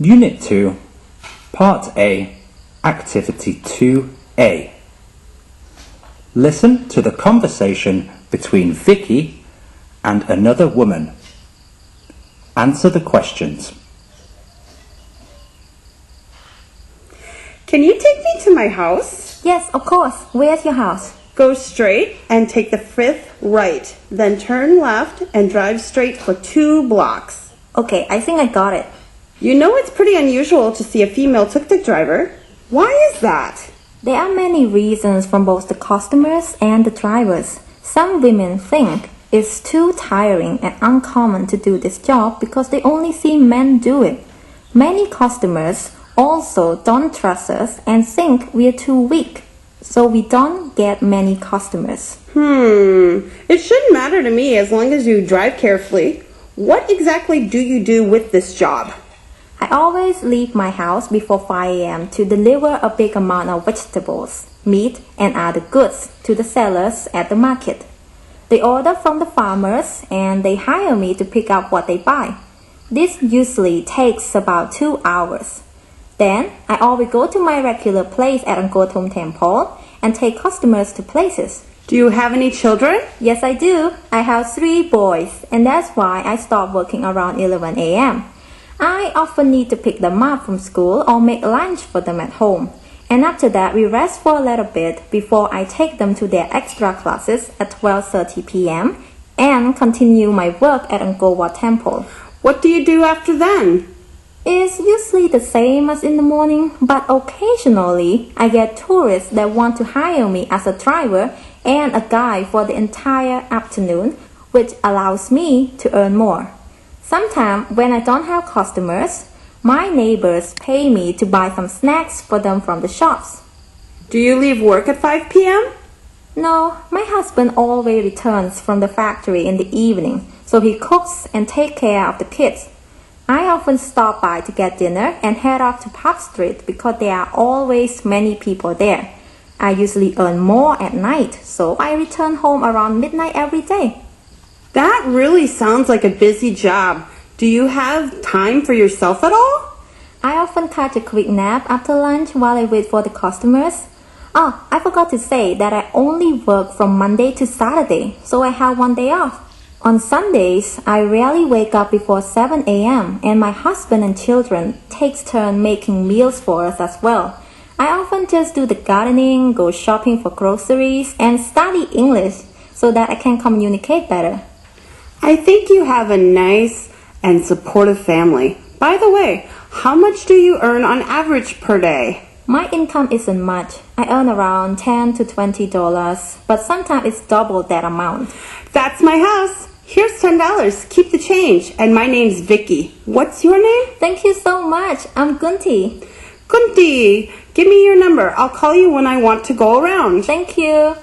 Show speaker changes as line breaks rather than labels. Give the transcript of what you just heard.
Unit 2, Part A, Activity 2A. Listen to the conversation between Vicky and another woman. Answer the questions.
Can you take me to my house?
Yes, of course. Where's your house?
Go straight and take the 5th right, then turn left and drive straight for 2 blocks.
Okay, I think I got it.
You know it's pretty unusual to see a female tuk-tuk driver. Why is that?
There are many reasons from both the customers and the drivers. Some women think it's too tiring and uncommon to do this job because they only see men do it. Many customers also don't trust us and think we're too weak, so we don't get many customers.
It shouldn't matter to me as long as you drive carefully. What exactly do you do with this job?
I always leave my house before 5 a.m. to deliver a big amount of vegetables, meat, and other goods to the sellers at the market. They order from the farmers and they hire me to pick up what they buy. This usually takes about 2 hours. Then, I always go to my regular place at Angkor Thom Temple and take customers to places.
Do you have any children?
Yes, I do. I have 3 boys, and that's why I stop working around 11 a.m. I often need to pick them up from school or make lunch for them at home. And after that, we rest for a little bit before I take them to their extra classes at 12:30 p.m. and continue my work at Angkor Wat Temple.
What do you do after then?
It's usually the same as in the morning, but occasionally I get tourists that want to hire me as a driver and a guide for the entire afternoon, which allows me to earn more. Sometimes when I don't have customers, my neighbors pay me to buy some snacks for them from the shops.
Do you leave work at 5 p.m.?
No, my husband always returns from the factory in the evening, so he cooks and takes care of the kids. I often stop by to get dinner and head off to Park Street because there are always many people there. I usually earn more at night, so I return home around midnight every day.
That really sounds like a busy job. Do you have time for yourself at all?
I often catch a quick nap after lunch while I wait for the customers. Oh, I forgot to say that I only work from Monday to Saturday, so I have 1 day off. On Sundays, I rarely wake up before 7 a.m. and my husband and children takes turn making meals for us as well. I often just do the gardening, go shopping for groceries, and study English so that I can communicate better.
I think you have a nice and supportive family. By the way, how much do you earn on average per day?
My income isn't much. I earn around $10 to $20, but sometimes it's double that amount.
That's my house. Here's $10. Keep the change. And my name's Vicky. What's your name?
Thank you so much. I'm Gunti.
Kunti, give me your number. I'll call you when I want to go around.
Thank you.